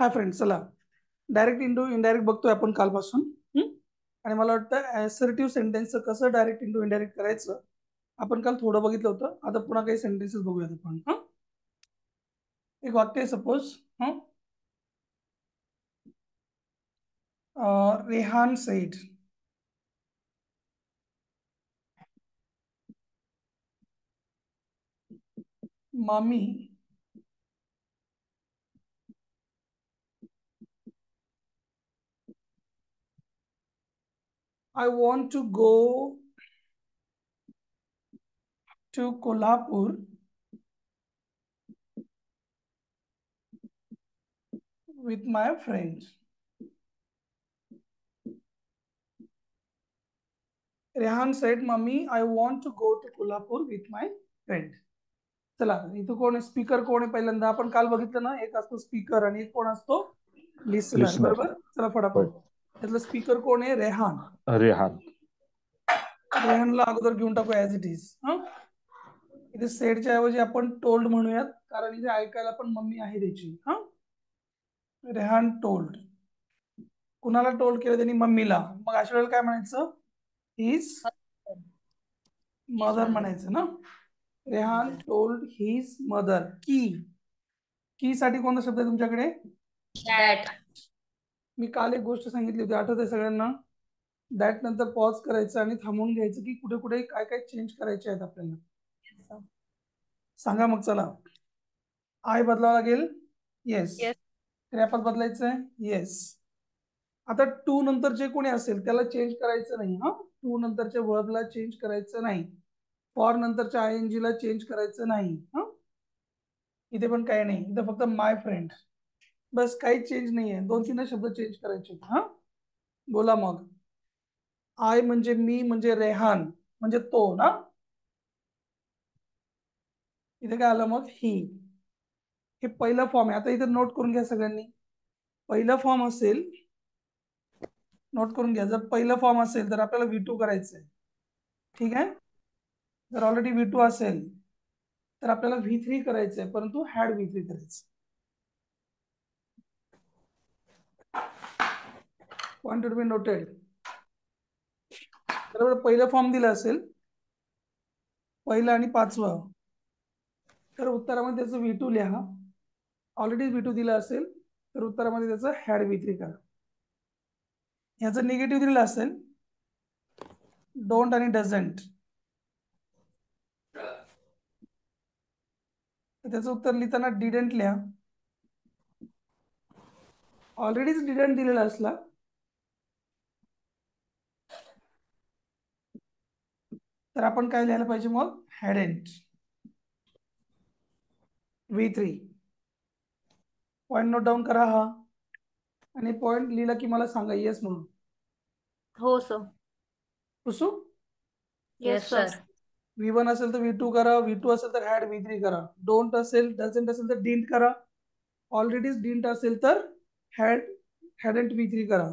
Hi friend, चला direct into indirect बघतोय आपण कालपासून. आणि मला वाटतं असर्टिव्ह सेंटेन्स कसं डायरेक्ट इंटू इनडायरेक्ट करायचं आपण काल थोडं बघितलं होतं. आता पुन्हा काही सेंटेन्सेस बघूयात आपण. एक वाक्य आहे suppose. Rehan sed, mummy I want to go to Kolhapur with my friends. Rehan sed, mummy I want to go to Kolhapur with my friend. चला इथं कोण आहे? स्पीकर कोण आहे? पहिल्यांदा आपण काल बघितलं ना, एक असतो स्पीकर आणि एक कोण असतो? लिसनर. बरोबर. चला फटाफट, त्यातलं स्पीकर कोण आहे? रेहान. रेहानला अगोदर घेऊन टाकू ऍज इट इज. इथे सेडच्या ऐवजी आपण टोल्ड म्हणूयात, कारण इथे ऐकायला पण मम्मी आहे त्याची. रेहान टोल्ड. कुणाला टोल्ड केलं त्यांनी? मम्मीला. मग अशा वेळेला काय म्हणायचं? हिज मदर म्हणायचं ना. Rehan told his mother. की साठी कोणता शब्द आहे तुमच्याकडे? दॅट. मी काल एक गोष्ट सांगितली होती, आठवत आहे सगळ्यांना? दॅट नंतर पॉज करायचं आणि थांबून घ्यायचं की कुठे कुठे काय काय चेंज करायचे आहेत आपल्याला. सांगा मग. चला, आय बदलावा लागेल. येस. क्रियापद बदलायचंय. येस. आता टू नंतर जे कोणी असेल त्याला चेंज करायचं नाही. टू नंतरच्या वर्बला चेंज करायचं नाही. फॉर नंतरच्या ING ला चेंज करायचं नाही. इथे पण काही नाही, इथे फक्त माय फ्रेंड बस. काही चेंज नाहीये. 2-3 शब्द चेंज करायचे. बोला मग. आय म्हणजे मी, म्हणजे रेहान म्हणजे तो ना. इथे काय आलं मग? ही. हे पहिलं फॉर्म आहे. आता इथे नोट करून घ्या सगळ्यांनी. पहिलं फॉर्म असेल, नोट करून घ्या. जर पहिलं फॉर्म असेल तर आपल्याला V2 करायचंय. ठीक आहे. जर ऑलरेडी V2 असेल तर आपल्याला V3 करायचंय, परंतु हॅड V3 करायचं. Point to be noted. बरोबर. पहिलं फॉर्म दिलं असेल, पहिलं आणि पाचवं, तर उत्तरामध्ये त्याचं V2 लिहा. ऑलरेडी V2 दिलं असेल तर उत्तरामध्ये त्याचं हॅड V3 करा. ह्याचं निगेटिव्ह दिलेलं असेल, डोंट आणि डझंट, त्याचं उत्तर लिहिताना डिडंट लिहा. ऑलरेडीच डिडंट दिलेला असला तर आपण काय लिहायला पाहिजे मग? Hadn't. V3. Point note down करा हा, आणि पॉइंट लिहिला की मला सांगा येस म्हणून. हो सर. पुसू? Yes sir. V1 असेल तर V2 करा, V2 असेल तर हॅड V3 करा. डोंट असेल, डझंट असेल तर डिंट करा. ऑलरेडीच डिंट असेल तर हॅडंट V3 करा.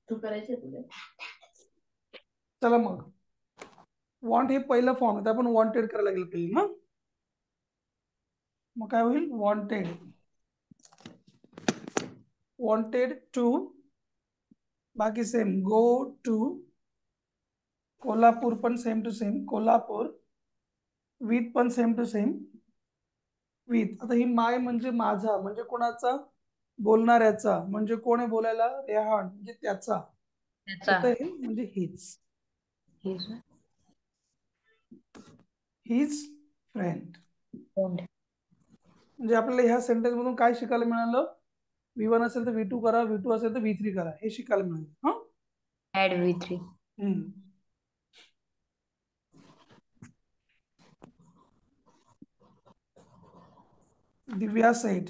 तू करायचे तुला. चला मग, वॉन्ट हे पहिलं फॉर्म आहे, आपण वॉन्टेड करायला लागेल पहिलं. मग काय होईल? वॉन्टेड. वॉन्टेड टू, बाकी सेम. गो टू कोल्हापूर पण same to same. Kolhapur. With पण सेम टू सेम. विथ. आता ही माय म्हणजे माझा, म्हणजे कोणाचा? बोलणाऱ्याचा. म्हणजे कोण आहे बोलायला? रेहान, म्हणजे त्याचा. म्हणजे हिज. His friend. म्हणजे आपल्याला ह्या सेंटेन्स मधून काय शिकायला मिळालं? V1 असेल तर V2 करा, V2 असेल तर V3 करा, हे शिकायला मिळालं. Add V3. दिव्या सेड.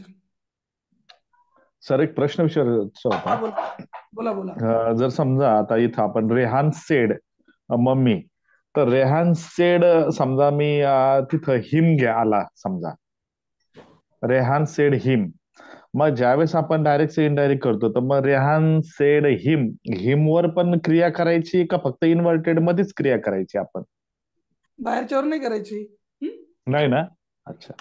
सर, एक प्रश्न विचारायचा होता. बोला बोला. जर समजा आता इथं आपण रेहान सेड मम्मी, तर रेहान सेड समजा मी तिथं हिम घ्या आला समजा, रेहान सेड हिम. मग ज्यावेळेस आपण डायरेक्ट से इनडायरेक्ट करतो, तर मग रेहान सेड हिम, हिम वर पण क्रिया करायची का फक्त इन्व्हर्टेड मध्येच क्रिया करायची आपण? बाहेरच्यावर नाही करायची. नाही ना. अच्छा.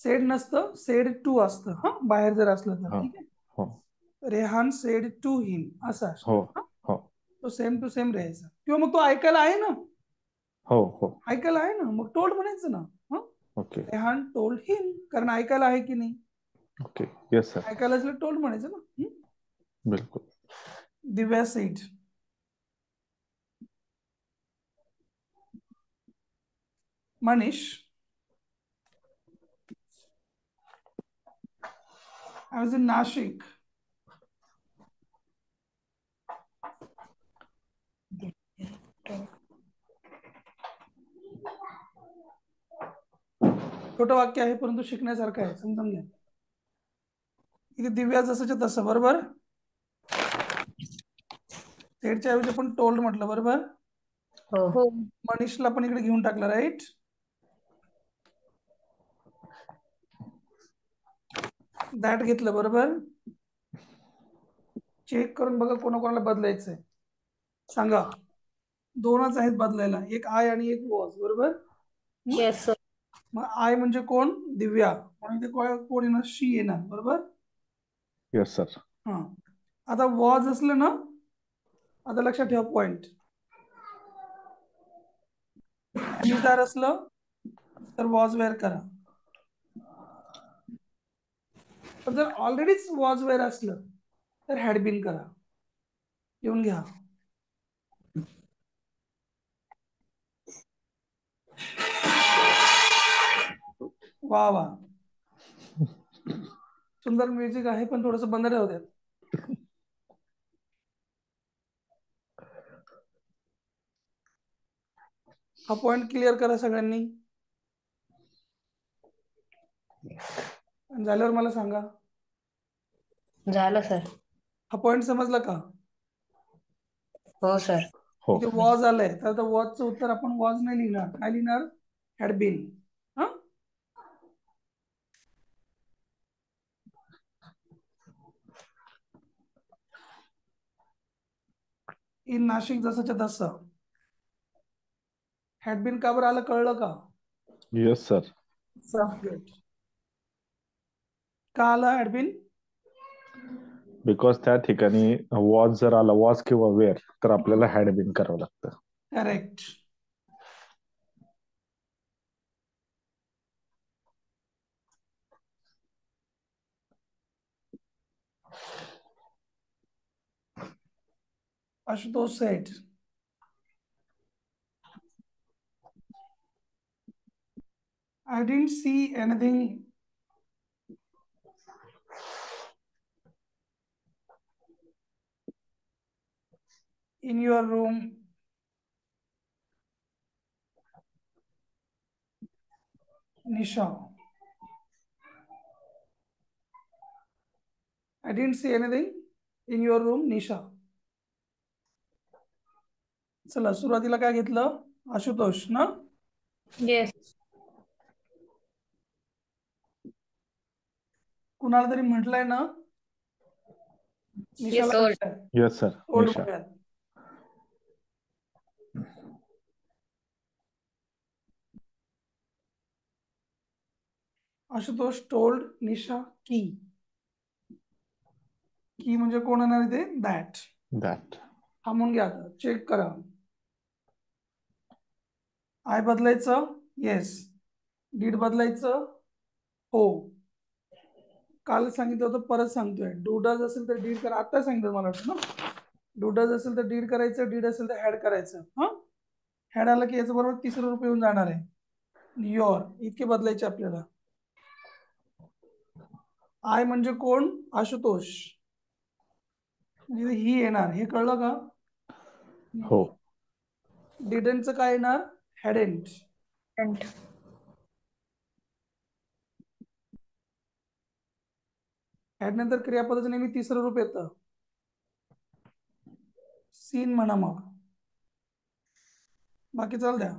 सेड नसतं, सेड टू असतं. हा, बाहेर जर असलं तर. हो ठीक आहे. हो रेहान सेड टू हिम असं हो असतं. हा? हो तो सेम टू सेम राहायचा. किंवा मग तो ऐकायला आहे ना, हो हो ऐकायला आहे ना, मग टोल्ड म्हणायचं ना. हा, ओके रेहान टोल्ड हिम, कारण ऐकायला आहे की नाही. ओके येस सर ऐकायला असलं टोल्ड म्हणायचं ना. बिल्कुल. Divya said. Manish, I was in Nashik. छोटं वाक्य आहे परंतु शिकण्यासारखं आहे, समजून घ्या. इथे दिव्या जसंच्या तसं, बरोबर. सेडच्या ऐवजी आपण टोल्ड म्हटलं, बरोबर. हो. मनीषला पण इकडे घेऊन टाकलं, राईट. दॅट घेतलं, बरोबर. चेक करून बघा कोणाकोणाला बदलायचंय, सांगा. दोनच आहेत बदलायला, एक आय आणि एक वॉज, बरोबर. Yes sir. मग आय म्हणजे कोण? दिव्या. म्हणून ते कोण येणार? शी येणार, बरोबर. Yes sir. हा, आता वॉज असलं ना, आता लक्षात ठेवा पॉइंट. आमिषदार असलं तर वॉज वेअर करा. पण जर ऑलरेडीच वॉज वेअर असलं तर हॅड बीन करा. येऊन घ्या. वा वा, सुंदर म्युझिक आहे, पण थोडस बंद राहू द्या. हा पॉइंट क्लिअर करा सगळ्यांनी, आणि झाल्यावर मला सांगा. झालं सर. हा पॉइंट समजला का? हो सर. हो इथे वॉज आलंय तर आता वॉजचं उत्तर आपण वॉज नाही लिहिणार, काय लिहिणार? Had been. हा, इन नाशिक जसंच्या तसं. हॅड बीन का बरं आलं, कळलं का? Yes sir. गुड. का आलं हॅड बीन? बिकॉज त्या ठिकाणी वॉज जर आला, वॉज किंवा वेअर, तर आपल्याला हॅड बीन करावं लागतं. Correct. Ashutosh said, I didn't see anything in your room Nisha. I didn't see anything in your room Nisha. चला, सुरुवातीला काय घेतलं? आशुतोष ना. येस. कुणाला तरी म्हटलंय ना, येस निशाला सर. म्हटलंय. Yes sir. टोल्ड निशा. म्हणूयात. आशुतोष टोल्ड निशा की. की म्हणजे कोण येणार इथे? दॅट. दॅट. थांबून घ्या, आता चेक करा. आय बदलायचं? येस. डीड बदलायचं? हो. काल सांगितलं होतं, परत सांगतोय. डू डज असेल तर डीड करा. आता सांगितलं मला वाटतं ना. डू डज असेल तर डीड करायचं, डीड असेल तर हॅड करायचं. हा, हॅड आलं की याचं बरोबर तिसरं रूप येऊन जाणार आहे, युअर. इतके बदलायचे आपल्याला. आय म्हणजे कोण? आशुतोष. म्हणजे ही येणार, हे कळलं का? हो. डिडंटचं काय येणार? हॅडेंट. हॅड नंतर क्रियापदाचं नेहमी तिसरं रूप येतं. सीन म्हणा मग, बाकी चाल द्या.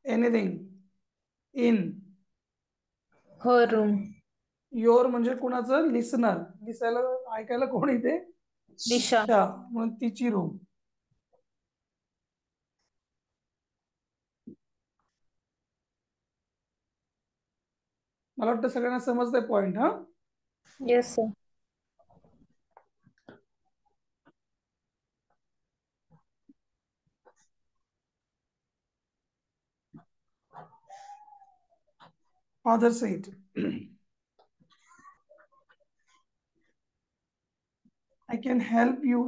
एनिथिंग. इन. हो रूम. योर म्हणजे कुणाचं? लिसनर. लिसायला, ऐकायला कोण इथे? निशा. म्हणून तिची रूम. मला वाटतं सगळ्यांना समजतंय पॉइंट. हा, Yes, sir. Father said, I can help you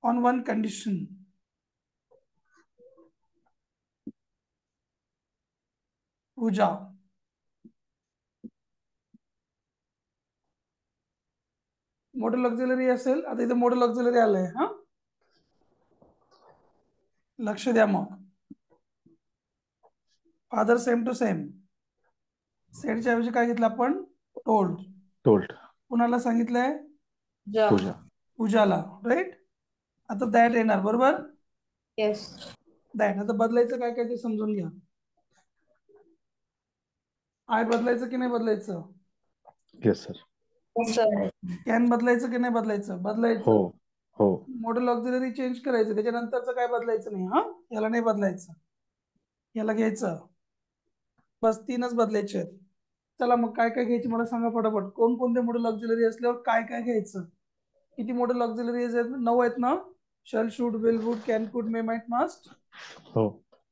on one condition. पूजा. मोठं लक्झरी असेल, आता इथे मोठं लक्झरी आलंय. हा, लक्ष द्या. मग फादर सेम टू सेम. सेडच्या ऐवजी काय घेतलं आपण? टोल्ड. टोल्ड. कुणाला सांगितलंय? Ja. पूजा. पूजाला. राईट. आता दॅट येणार, बरोबर. Yes. दॅट. आता बदलायचं काय काय ते समजून घ्या. आय बदलायचं की नाही बदलायचं? Yes sir. Yes, sir. Can बदलायचं की नाही बदलायचं? हो बदलायचं. हो. मॉडेल ऑक्झिलरी चेंज करायचं, त्याच्यानंतरचं काय बदलायचं नाही. हा, याला नाही बदलायचं, याला घ्यायचं. बस 3च बदलायचे आहेत. चला मग काय काय घ्यायची मला सांगा फटाफट. कोणकोणते मॉडेल ऑक्झिलरी असल्यावर काय काय घ्यायचं? किती मॉडेल ऑक्झिलरीज आहेत? 9 आहेत ना. शल, शुड, विल, वुड, कॅन, कुड, मे, माइट, मस्ट. हो.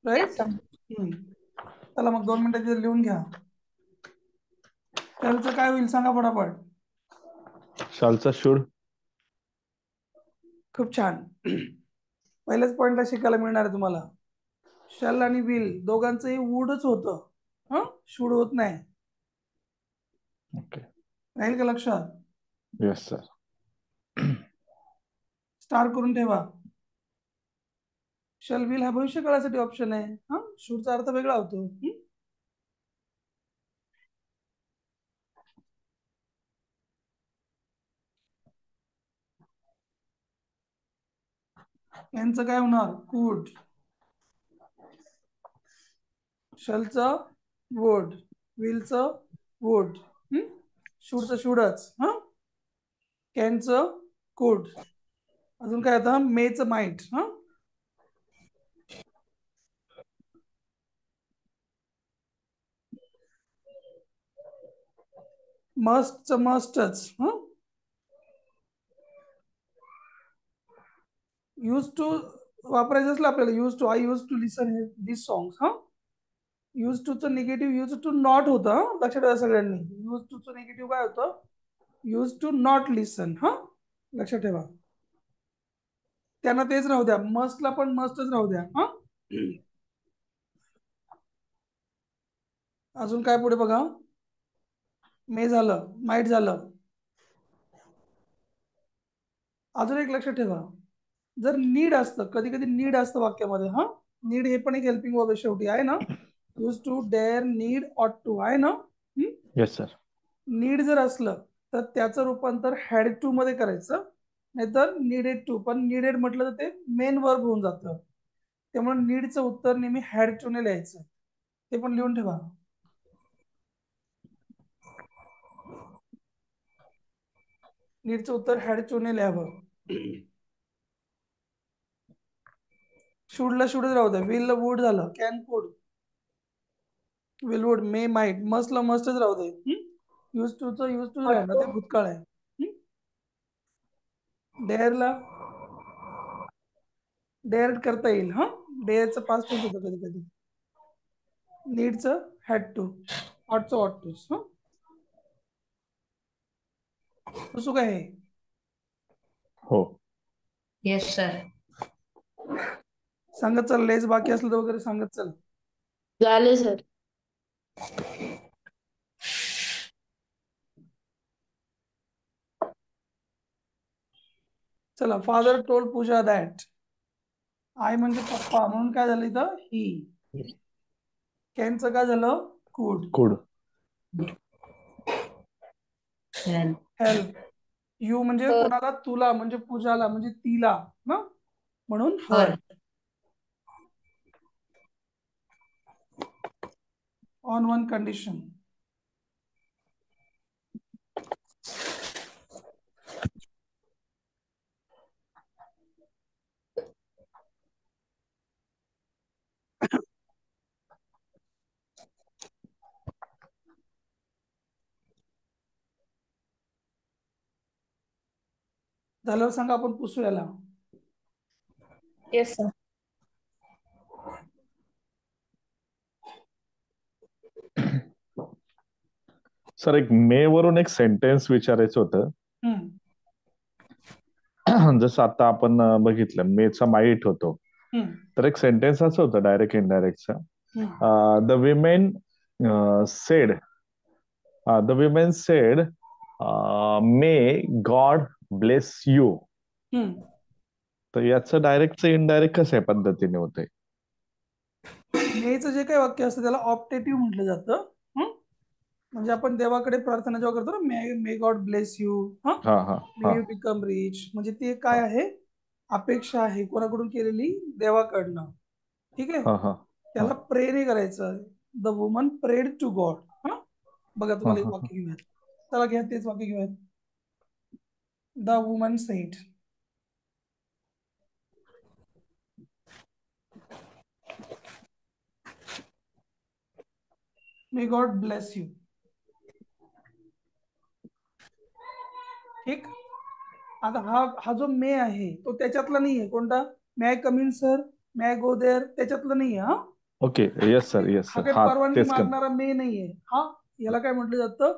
राईट. Yes, sir. चला मग 2 मिनिटं तिथे लिहून घ्या. शलचं काय होईल सांगा फटाफट. शालचा शुड. खूप छान. पहिल्याच पॉइंटला शिकायला मिळणार आहे तुम्हाला. शल आणि विल दोघांचंही वूडच होतं. हा, शूड होत नाही. ओके. राहील का लक्षात? Yes sir. स्टार करून ठेवा. शल विल हा भविष्यकाळासाठी ऑप्शन आहे. हा, शूडचा अर्थ वेगळा होतो. यांचं काय होणार? कुड. शलचं वुड, विलचं वुड, शूडचं शूडच. हा, कॅनचं कुड. अजून काय होतं? मेचं माइट. हा, मस्टचं मस्टच. हा, यूज टू वापरायचं असलं आपल्याला. Use to, I use to listen this songs. हा, यूज टू चं निगेटिव्ह यूज टू नॉट होतं. लक्षात ठेवा सगळ्यांनी. यूज टू चं निगेटिव्ह काय होतं? यूज टू नॉट लिसन. हा, लक्षात ठेवा. त्यांना तेच राहू द्या. मस्टला पण मस्टच राहू द्या. हा, अजून काय पुढे बघा. मे झालं, माइट झालं. अजून एक लक्षात ठेवा. जर नीड असतं, कधी कधी नीड असतं वाक्यामध्ये. हा, नीड हे पण एक हेल्पिंग वर्ब शेवटी आहे ना. यूज टू, डेअर, नीड, ऑट टू आहे ना. Yes sir. नीड जर असलं तर त्याचं रूपांतर हॅड टू मध्ये करायचं, नाहीतर नीडेड टू. पण नीडेड म्हटलं तर ते मेन वर्ब होऊन जातं. त्यामुळे नीडचं उत्तर नेहमी हॅड टू ने लिहायचं. ते पण लिहून ठेवा. नीडचं उत्तर हॅड टू ने लिहावं. शूडला शूडच राहू द्या. विल वुड झालं. कॅन कुड, विल वुड, मे माइट. मस्टला मस्टच राहू दे. यूज टूचं यूज टू राहिलं, ते भूतकाळ आहे. डेअरला डेअर करता येईल. हा, डेअरचं पास्ट टेन्स होतं कधी कधी. नीडचं हॅड टू, ऑटचं ऑट टूस. हा, कसं काय हे? हो. Yes, sir. सांगत चल. लेस बाकी असलं तर वगैरे सांगत चल. झाले सर. चला. Father told Puja that. I म्हणजे पप्पा, म्हणून काय झालं इथं? ही. कॅनचं काय झालं? कुड. कुड. हेल्प. यू म्हणजे Her. कोणाला? तुला, म्हणजे पूजाला, म्हणजे तिला ना, म्हणून हर. Her. On one condition. झाल्यावर सांगा आपण पुसू याला. Yes sir. सर एक मे वरून एक सेंटेन्स विचारायचं होतं. जसं आता आपण बघितलं मेचा माईट होतो, तर एक सेंटेन्स असं होतं डायरेक्ट इनडायरेक्टचं. The women said may God bless you. तर याचं डायरेक्टचं इनडायरेक्ट कशा पद्धतीने होतंय? मेचं जे काही वाक्य असतं त्याला ऑप्टेटिव्ह म्हटलं जातं. म्हणजे आपण देवाकडे प्रार्थना जेव्हा करतो ना, मे God bless you, may you become rich, म्हणजे ते काय आहे, अपेक्षा आहे कोणाकडून केलेली, देवाकडनं. ठीक आहे, त्याला प्रे नाही करायचं. The woman prayed to God. बघा तुम्हाला एक वाक्य घेऊयात, चला घ्या तेच वाक्य घेऊयात. The woman sed, may God bless you. ठीक, आता हा जो मे आहे तो त्याच्यातला नाहीये. कोणता? May I come in sir, may I go there, त्याच्यातलं नाहीये. ओके, येस सर, येस हा सर. काही परवानगी मागणारा मे नाहीये. याला काय म्हटलं जातं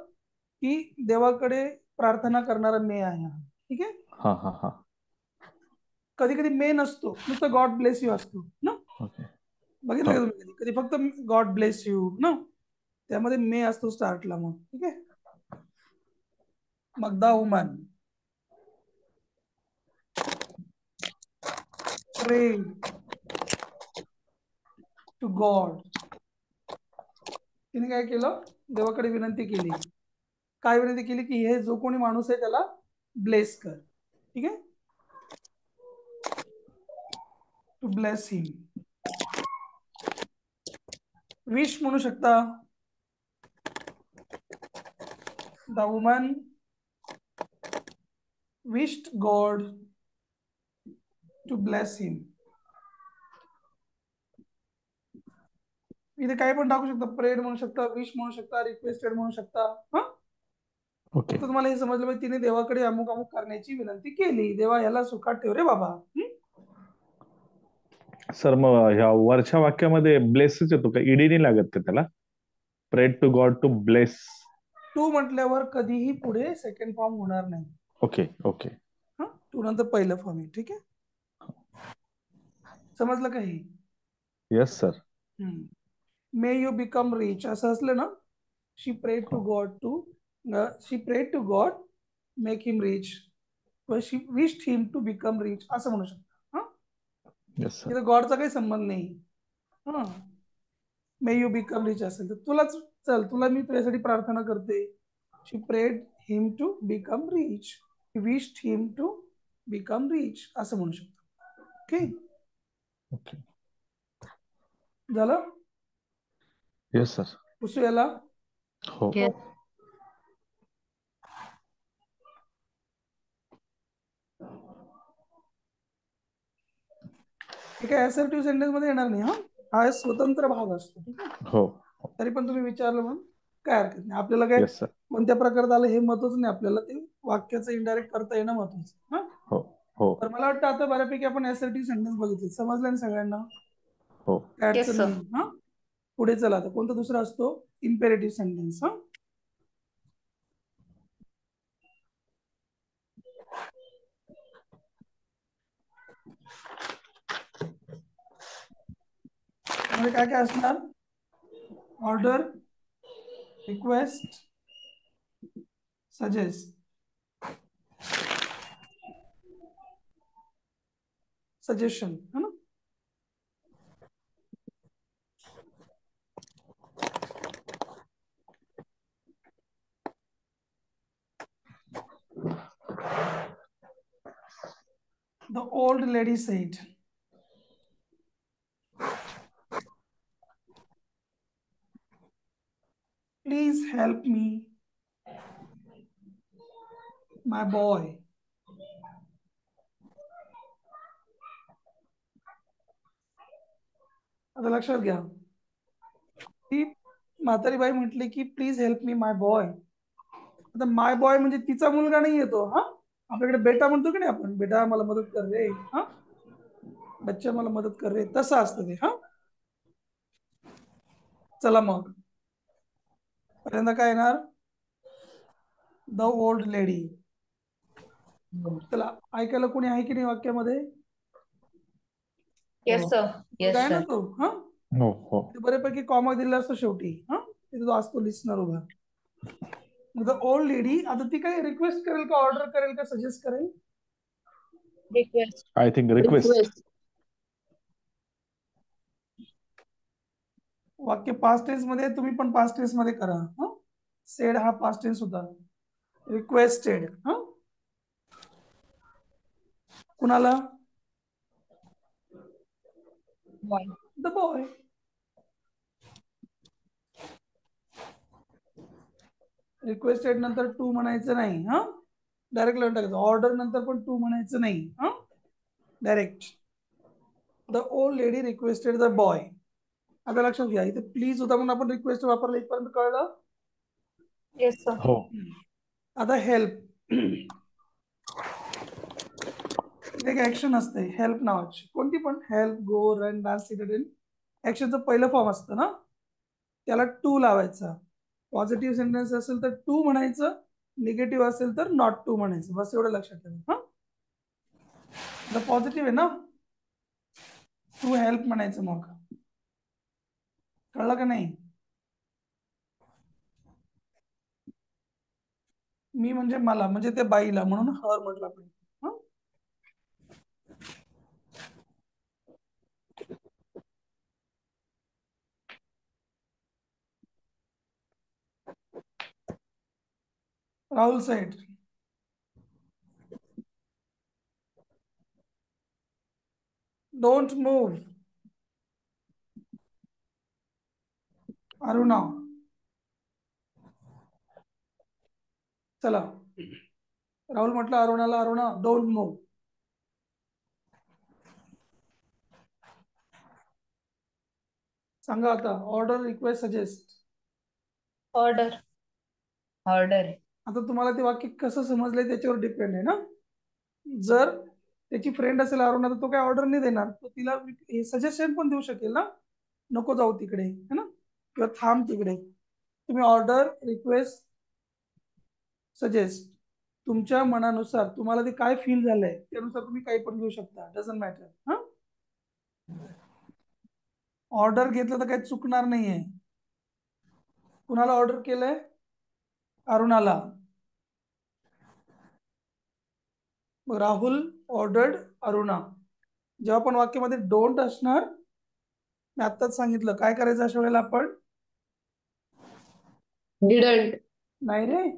की देवाकडे प्रार्थना करणारा मे आहे. ठीक आहे, कधी कधी मे नसतो, नुसतं गॉड ब्लेस यू असतो ना. बघितलं का तुम्ही? कधी फक्त गॉड ब्लेस यू ना, त्यामध्ये मे असतो स्टार्टला. मग ठीक आहे, मग the woman prayed to God. तिने काय केलं? देवाकडे विनंती केली. काय विनंती केली? की हे जो कोणी माणूस आहे त्याला ब्लेस कर. ठीक आहे, टू ब्लेस हिम. विश म्हणू शकता. The woman wished God to bless him. इथे काय पण टाकू शकता, प्रेड म्हणू शकता, विश म्हणू शकता, रिक्वेस्टेड म्हणू शकता. फक्त तुम्हाला हे समजलं पाहिजे तिने देवाकडे अमुक अमुक करण्याची विनंती केली. देवा याला सुखात ठेव रे बाबा. सर मग ह्या वरच्या वाक्यामध्ये ब्लेसच येतो का? ईडी नाही लागत का त्याला? Prayed to God to bless. To म्हटल्यावर कधीही पुढे सेकंड फॉर्म होणार नाही. Okay okay. टू नंतर पहिलं फॉर्म आहे. ठीक आहे, समजलं का हे? Yes sir. May you become rich असं असलं ना, she prayed to God make him rich, she wished him to become rich असं म्हणू शकता. Yes sir. तिथं गॉडचा काही संबंध नाही. मे यू बिकम रिच असेल तर तुला मी तुझ्यासाठी प्रार्थना करते. She prayed him to become rich, wished him to become rich असं म्हणू शकतो. ओके, झालं? Yes sir. पुसू याला. हो. हे काय असर्टिव्ह सेंटेन्स मध्ये येणार नाही. हा स्वतंत्र भाग असतो. ठीक आहे, हो. तरी पण तुम्ही विचारलं म्हणून काय हरकत नाही. आपल्याला काय येस सर. कोणत्या प्रकारात आलं हे महत्वाचं नाही, आपल्याला ते वाक्याचं इनडायरेक्ट करता येणं महत्वाचं. हो हो तर मला वाटतं आता बऱ्यापैकी आपण असर्टिव्ह सेंटेन्स बघितले. समजलं ना सगळ्यांना? हो. काय Yes, अडचण sir. नाही. पुढे चला, आता कोणता दुसरा असतो? Imperative sentence. मध्ये काय काय असणार? Order, request, suggest. सजेशन है ना. The old lady said, please help me, my boy. आता लक्षात घ्या, ती म्हातारी बाई म्हटली की please help me my boy. आता माय बॉय म्हणजे तिचा मुलगा नाही येतो. आपल्याकडे बेटा म्हणतो की नाही आपण, बेटा मला मदत कर रे, हा बच्चा मला मदत कर रे, तसं असतं ते. हा चला मग पहिल्यांदा काय येणार, द ओल्ड लेडी. चला ऐकायला कोणी आहे की नाही वाक्यामध्ये? Yes sir. येस काय ना सर. तो, हा हो हो. बऱ्यापैकी कॉमा दिला असतो शेवटी, हा तिथे तो असतो लिस्नर उभा. द ओल्ड लेडी, आता ती काय रिक्वेस्ट करेल का, ऑर्डर करेल का, सजेस्ट करेल? रिक्वेस्ट. I think request. वाक्य पास्ट टेन्स मध्ये, तुम्ही पण पास्ट टेन्स मध्ये करा. हा सेड हा पास्ट टेन्स होता, रिक्वेस्टेड. हा कुणाला? बॉय. The boy. रिक्वेस्टेड नंतर टू म्हणायचं नाही, हा डायरेक्ट लावून टाकायचं. ऑर्डर नंतर पण टू म्हणायचं नाही, हा direct. The old lady requested the boy. आता लक्षात घ्या, इथे प्लीज होता म्हणून आपण रिक्वेस्ट वापरलं, इथपर्यंत कळलं? Yes sir. हो. आता हेल्प, एक ऍक्शन असते हेल्प नावाची, कोणती पण, हेल्प, गो, रन, डान्स, ऍक्शनचं पहिलं फॉर्म असतं ना, त्याला टू लावायचा. पॉझिटिव्ह सेंटेन्स असेल तर टू म्हणायचं, निगेटिव्ह असेल तर नॉट टू म्हणायचं, बस एवढं लक्षात ठेवा. हा आता पॉझिटिव्ह आहे ना, टू हेल्प म्हणायचं. मग कळलं का नाही? मी म्हणजे मला, म्हणजे ते बाईला, म्हणून हर म्हटलं आपण. हा? राहुल सेठ, डोंट मूव्ह. अरुणा, चला राहुल म्हटलं अरुणाला, अरुणा डोंट मूव्ह. सांगा आता, order, request, suggest. Order. Order. आता तुम्हाला ते वाक्य कसं समजलंय त्याच्यावर डिपेंड आहे ना. जर त्याची फ्रेंड असेल अरुणा, तर तो काय ऑर्डर नाही देणार, तो तिला सजेशन पण देऊ शकेल ना, नको जाऊ तिकडे, है ना, किंवा थांब तिकडे. तुम्ही ऑर्डर, रिक्वेस्ट, सजेस्ट, तुमच्या मनानुसार तुम्हाला ते काय फील झालंय त्यानुसार तुम्ही काही पण घेऊ शकता, डझंट मॅटर. हा ऑर्डर घेतलं तर काही चुकणार नाहीये. कुणाला ऑर्डर केलंय? अरुणाला. मग राहुल ऑर्डर्ड अरुणा. जेव्हा पण वाक्यामध्ये डोंट असणार, मी आत्ताच सांगितलं काय करायचं अशा वेळेला आपण. डिडंट. नाही रे,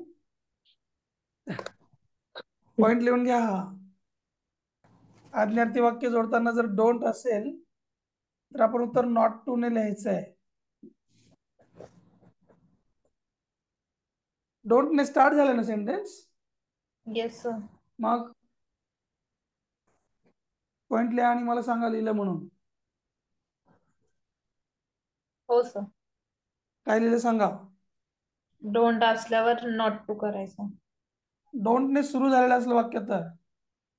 पॉइंट लिहून घ्या. हा आज्ञार्थी वाक्य जोडताना जर डोंट असेल तर आपण उत्तर नॉट टू ने लिहायचं आहे. डोंट ने स्टार्ट झालं ना सेंटेन्स, येस सर. मग पॉइंट लिहा आणि मला सांगा लिहिलं म्हणून. हो सर. काय लिहिलं सांगा. डोंट असल्यावर नॉट टू करायचं. डोंट ने सुरू झालेलं असलं वाक्य तर,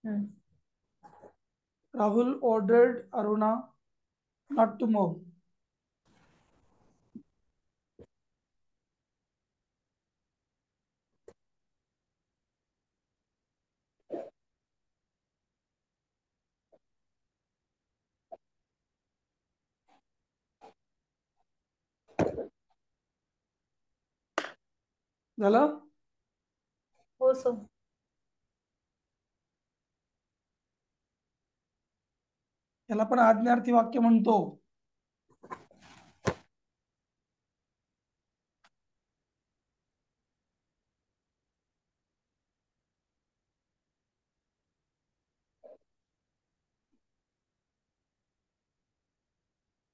हम्म. Rahul ordered Aruna not to move. झालं? हो सर. याला पण आज्ञार्थी वाक्य म्हणतो.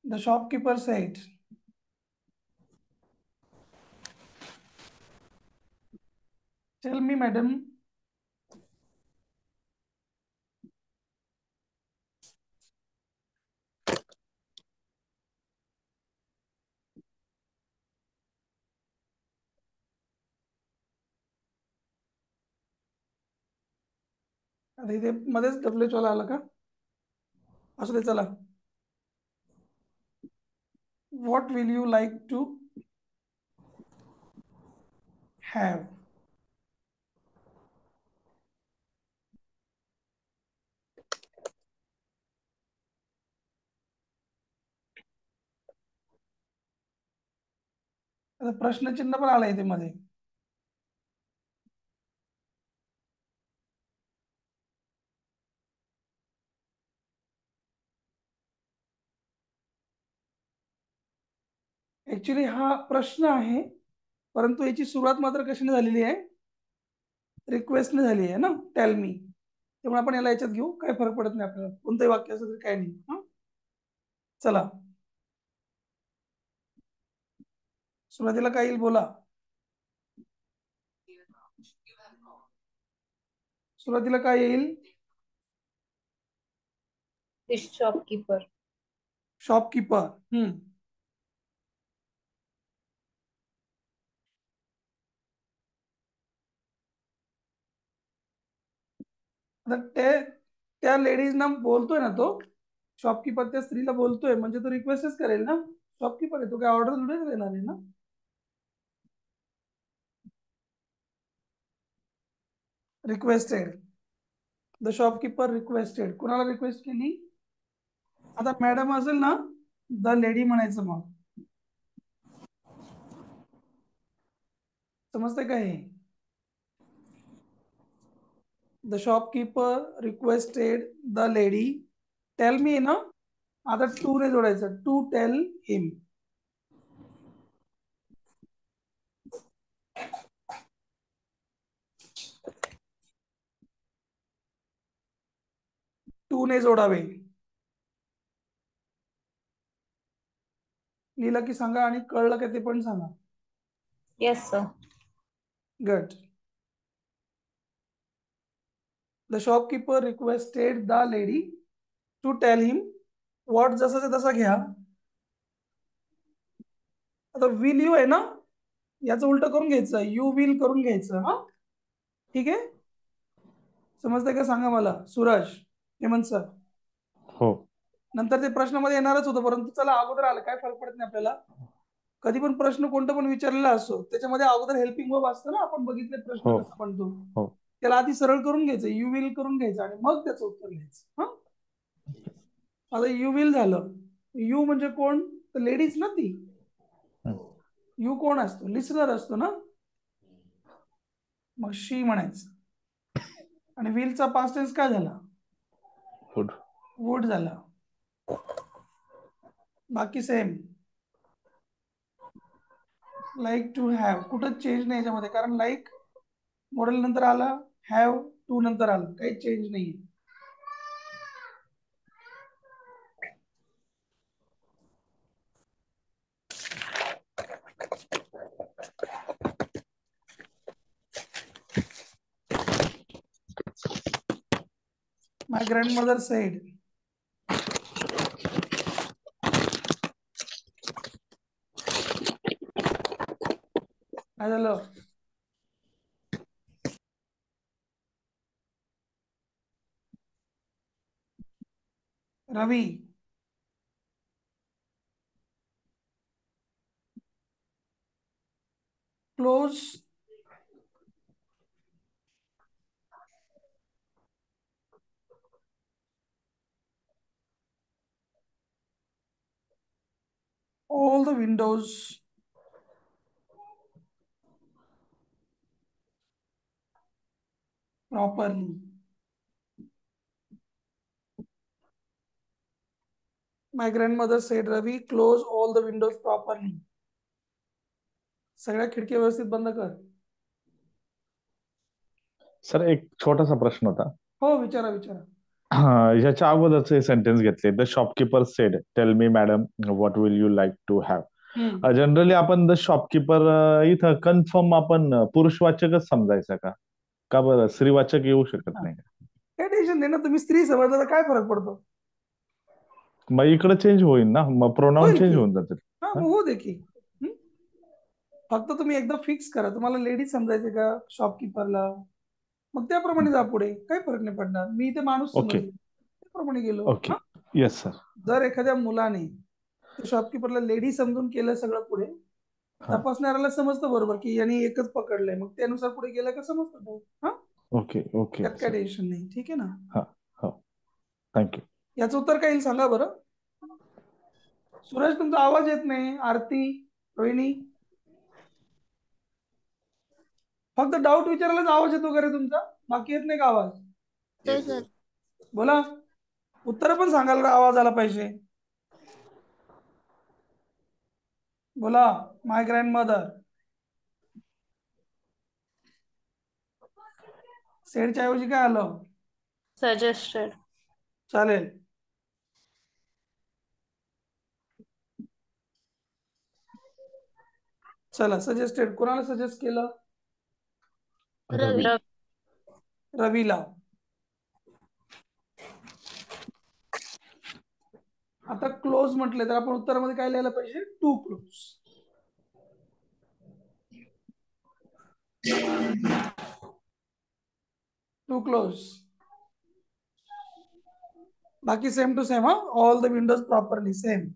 The shopkeeper said, tell me madam, आता इथे मध्येच डब्ल्यूएच वाला आला का? असू दे, चला. What will you like to have? आता प्रश्नचिन्ह पण आलं इथे मध्ये. ऍक्च्युली हा प्रश्न आहे, परंतु याची सुरुवात मात्र कशाने झालेली आहे? रिक्वेस्टने झाली आहे ना, टेल मी. त्यामुळे आपण याला याच्यात घेऊ, काय फरक पडत नाही आपल्याला, कोणतंही वाक्य असं तरी काय नाही. चला, सुरुवातीला काय येईल बोला. सुरुवातीला काय येईल? शॉपकीपर. शॉपकीपर. त्या लेडीजना बोलतोय ना तो शॉपकीपर, त्या स्त्रीला बोलतोय म्हणजे तो रिक्वेस्टच करेल ना. शॉपकीपर आहे तो, काय ऑर्डर थोडीच देणार आहे ना. रिक्वेस्टेड. The shopkeeper requested. कुणाला रिक्वेस्ट केली? आता मॅडम असेल ना, द लेडी म्हणायचं. मग समजते का हे? The shopkeeper requested the lady tell me ना. आता टू ने जोडायचं, टू टेल हिम. टू ने जोडावे. लिहिलं की सांगा, आणि कळलं का ते पण सांगा. Yes sir. Good. The shopkeeper requested the lady to tell him what. जसं तसं घ्या. आता विल यू आहे ना, याचं उलट करून घ्यायचं, यू विल करून घ्यायचं. हा, ठीक आहे. समजतंय का? सांगा मला, सूरज, हेमंत सर. हो. नंतर ते प्रश्नामध्ये येणारच होतं, परंतु चला अगोदर आलं, काय फरक पडत नाही आपल्याला. कधी पण प्रश्न कोणता पण विचारलेला असो, त्याच्यामध्ये अगोदर हेल्पिंग वर्ब असतं ना. आपण बघितले प्रश्न हो. कसा बनतो, हो. त्याला आधी सरळ करून घ्यायचं, यू विल करून घ्यायचं, आणि मग त्याचं उत्तर घ्यायचं. हा, आता यू विल झालं. यू म्हणजे कोण? तर लेडीज ना ती. यू कोण असतो? लिसनर असतो ना. मग शी म्हणायचं. आणि विलचा पास्ट टेन्स काय झाला? गुड. वुड झाला. बाकी सेम. लाईक टू हॅव कुठं चेंज नाही याच्यामध्ये, कारण लाईक मॉडेल नंतर आला, हॅव टू नंतर आलं, काही चेंज नाही. My grandmother said. काय झालं? Ravi. Close all the windows properly. My grandmother said, Ravi, close all the windows properly. सगळ्या खिडक्या व्यवस्थित बंद कर. सर, एक छोटासा प्रश्न होता. हो, विचारा विचारा. याच्या अगोदरचे सेंटेन्स घेतले, the shopkeeper said tell me madam what will you like to have. Generally आपण द शॉपकीपर इथं कन्फर्म आपण पुरुषवाचकच समजायचं का? का बरं स्त्रीवाचक येऊ शकत नाही? काय टेन्शन नाही ना, तुम्ही स्त्री समजला तर काय फरक पडतो? मग इकडे चेंज होईल ना, मग प्रोनाउन होईल चेंज की. होऊन जातील. हा, मग होऊ दे की. फक्त तुम्ही एकदा फिक्स करा, तुम्हाला लेडीज समजायचे का शॉपकीपरला? मग त्याप्रमाणे जा पुढे, काही फरक नाही पडणार. मी इथे माणूस ओके समजले, त्याप्रमाणे गेलो. Okay yes sir. जर एखाद्या मुलाने शॉपकीपरला लेडी समजून केलं सगळं, पुढे तपासणाऱ्याला समजतं बरोबर की यांनी एकच पकडलंय, मग त्यानुसार पुढे गेलं का समजतं तो. हा, ओके ओके त्यात काय टेन्शन नाही. ठीक आहे ना. हा हो थँक्यू. याचं उत्तर काय येईल सांगा बरं. सुरेश तुमचा आवाज येत नाही. आरती, रोहिणी, फक्त डाऊट विचारायलाच आवाज येतो का रे तुमचा, बाकी येत नाही का आवाज. सर बोला, उत्तर पण सांगायला आवाज आला पाहिजे. बोला. माय ग्रँड मदर. सेडच्या ऐवजी काय आलं. सजेस्टेड. चालेल. चला, सजेस्टेड कोणाला सजेस्ट केलं. रवी. रवीला. आता क्लोज म्हटले तर आपण उत्तरामध्ये काय लिहायला पाहिजे. To close. To close. बाकी सेम टू सेम. हा, all the windows properly same,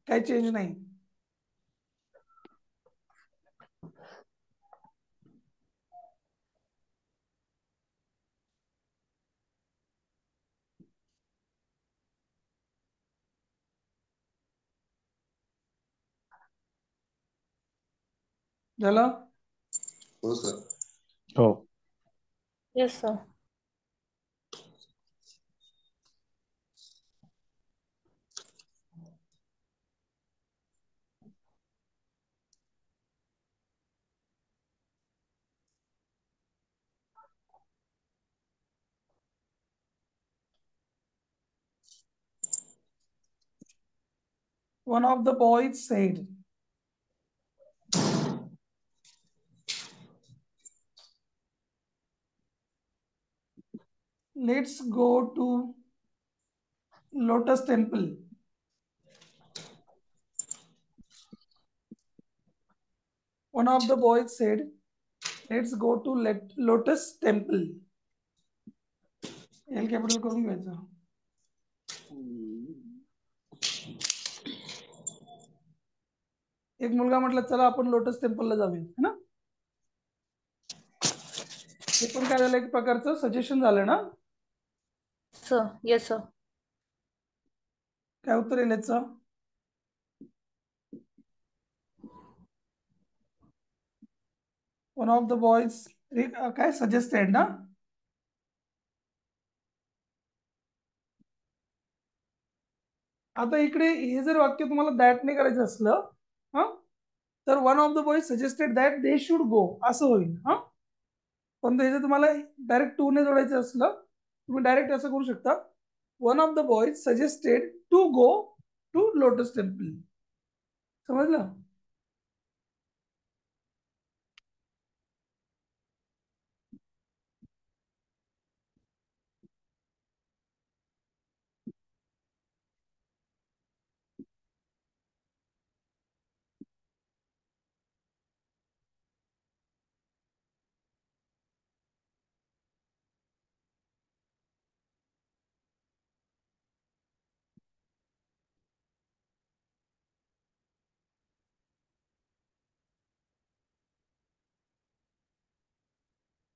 काही चेंज नाही. झालं. हो सर. हो. Yes sir. One of the boys said, let's go to Lotus Temple. One of the boys said, let's go to Lotus Temple. L capital करून घ्यायचं. एक मुलगा म्हटलं चला आपण लोटस टेम्पलला जाऊया, है ना. हे पण काय झालं, एक प्रकारचं सजेशन झालं ना. Sir yes sir. काय उत्तर येईल याचं. वन ऑफ द बॉयज काय सजेस्टेड ना. आता इकडे हे जर वाक्य तुम्हाला दॅट नाही करायचं असलं, हा, तर one of the boys suggested that they should go असं होईल. हा, पण हे जर तुम्हाला डायरेक्ट टू ने जोडायचं असलं, तुम्ही डायरेक्ट असं करू शकता. One of the boys suggested to go to Lotus Temple. समजलं.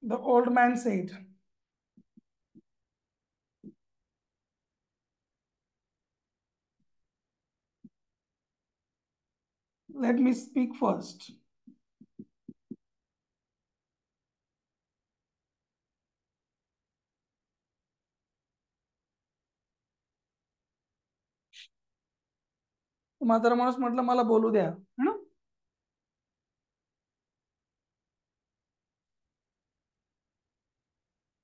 The old man said, let me speak first. म्हातारा माणूस म्हटलं मला बोलू द्या, है ना.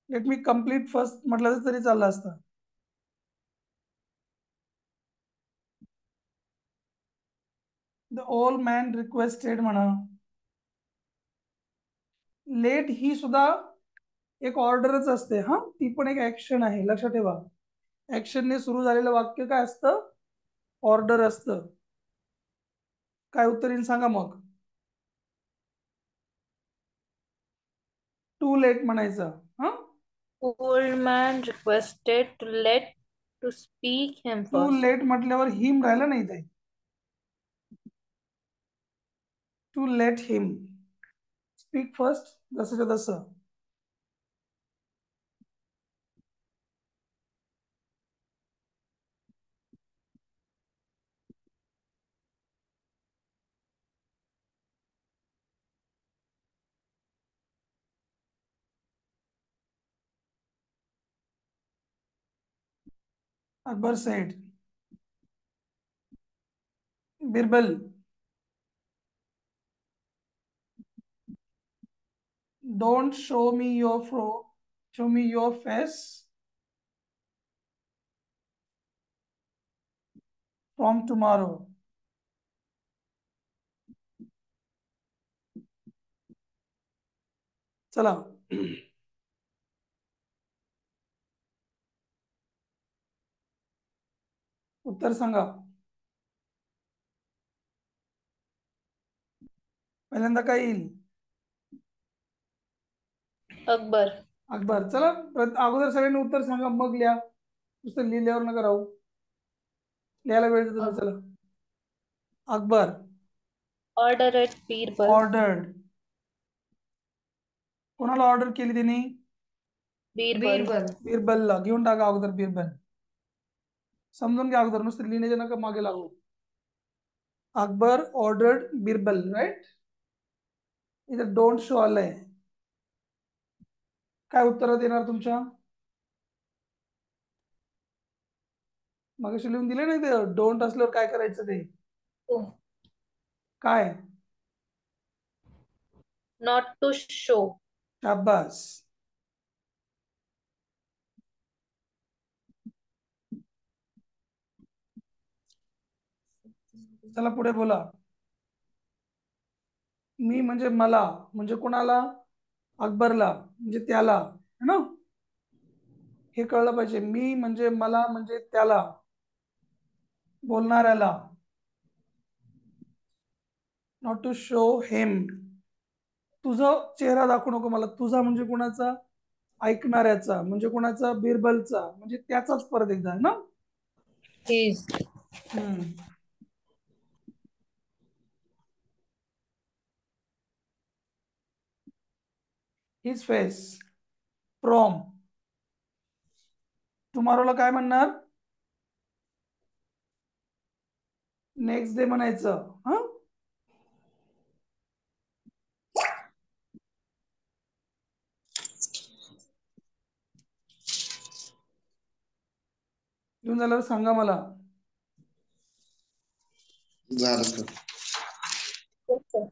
लेट मी कंप्लीट फर्स्ट म्हटलं तरी चाललं असतं. द ओल्ड मॅन रिक्वेस्टेड म्हणा. लेट ही सुद्धा एक ऑर्डरच असते. हा, ती पण एक ऍक्शन आहे, लक्षात ठेवा. ऍक्शनने सुरू झालेलं वाक्य काय असतं. ऑर्डर असतं. काय उत्तर येईल सांगा मग. टू लेट म्हणायचं. हा, Old man requested to speak him to first. Let म्हटल्यावर हिम राहिलं नाही ते. To let him speak first, जसं तसं. Akbar said, Birbal, don't show me your face from tomorrow. चला, उत्तर सांगा. पहिल्यांदा काय येईल? Akbar. अकबर. चला, अगोदर सगळ्यांनी उत्तर सांगा, मग लिहा. नुसतं लिहिल्यावर नका राहू, लिहायला वेळ देतो मी. चला, अकबर Ordered Birbal. ऑर्डर्ड. कोणाला ऑर्डर केली त्यांनी? Birbal. बिरबलला. घेऊन टाका अगोदर बिरबल. समजून घ्या अगोदर, नुसतं लिहिण्याच्या नका मागे लागू. Akbar ordered Birbal, right. इथं डोंट शो आलंय. काय उत्तर देणार तुमच्या? मागाशी लिहून दिले नाही ते डोंट असल्यावर काय करायचं ते? Oh. काय? Not to show. शाबास. चला पुढे बोला. मी म्हणजे मला, म्हणजे कोणाला? अकबरला, म्हणजे त्याला, है ना? हे कळलं पाहिजे. मी म्हणजे मला, म्हणजे त्याला, बोलणाऱ्याला. नॉट टू शो हिम. तुझं चेहरा दाखवू नको मला. तुझा म्हणजे कोणाचा? ऐकणाऱ्याचा. म्हणजे कोणाचा? बिरबलचा. म्हणजे त्याचाच परत एकदा, है ना? His. His face. फ्रॉम. टुमॉरोला काय म्हणणार? नेक्स्ट डे म्हणायचं. हा, घेऊन झाल्यावर सांगा मला. झालं सर. Yes, sir.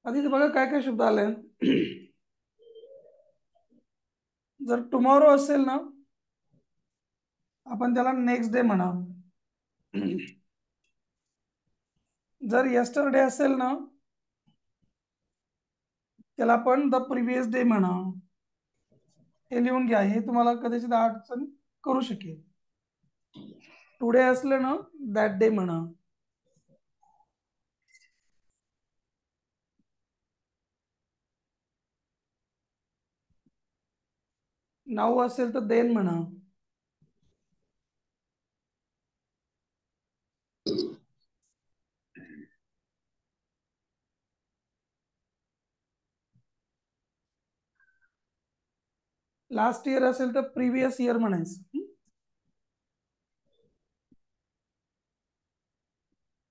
आधी बघा काय काय शब्द आले. जर टुमॉरो असेल ना, आपण त्याला नेक्स्ट डे म्हणा. जर यस्टरडे असेल ना, त्याला आपण द प्रिव्हियस डे म्हणा. हे लिहून घ्या, हे तुम्हाला कदाचित अडचण करू शकेल. टुडे असलं ना, दॅट डे म्हणा. नाऊ असेल तर देन म्हणा. लास्ट इयर असेल तर प्रिव्हियस इयर म्हणायचं.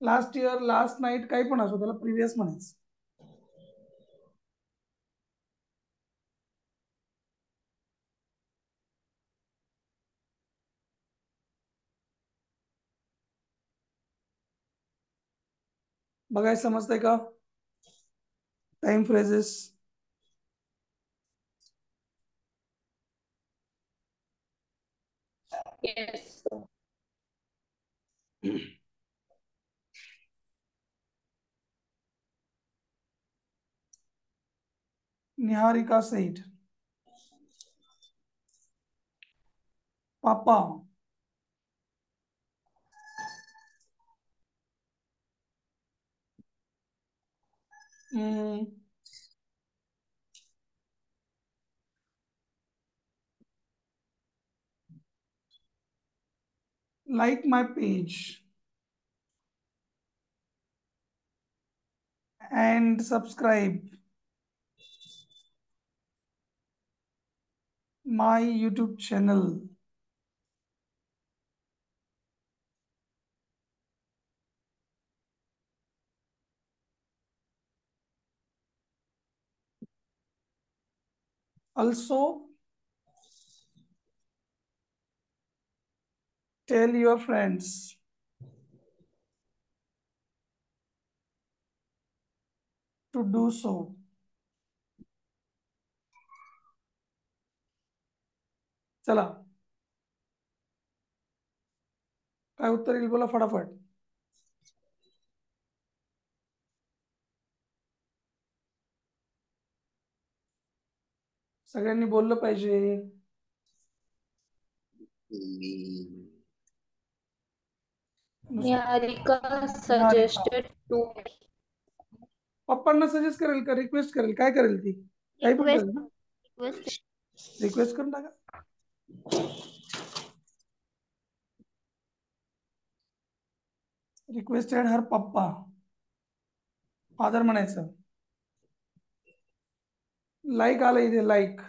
लास्ट इयर, लास्ट नाईट, काही पण असो, त्याला प्रिव्हियस म्हणायचं. बघायला समजतंय का? Time phrases. Yes, sir. Niharika Seth, पापा hmm, like my page and subscribe my YouTube channel. Also, tell your friends. To do so. चला, काय उत्तर येईल बोला फटाफट. सगळ्यांनी बोललं पाहिजे. निहारिका निहारिका. suggested to पप्पांना सजेस्ट करेल का रिक्वेस्ट करेल, काय करेल ती? काही पण रिक्वेस्ट करेल ना. रिक्वेस्ट रिक्वेस्ट करून टाका. रिक्वेस्टेड हर पप्पा, फादर म्हणायचं. लाईक आलं इथे, लाईक.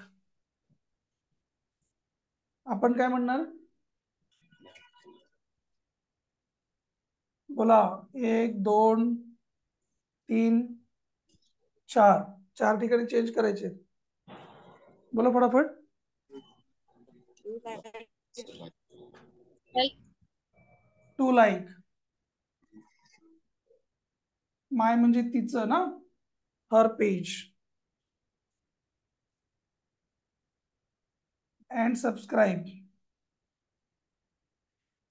आपण काय म्हणणार? बोला. 1 2 3 4, 4 ठिकाणी चेंज करायचे. बोला फटाफट. like to like. माय म्हणजे तिचं ना, हर पेज. And subscribe.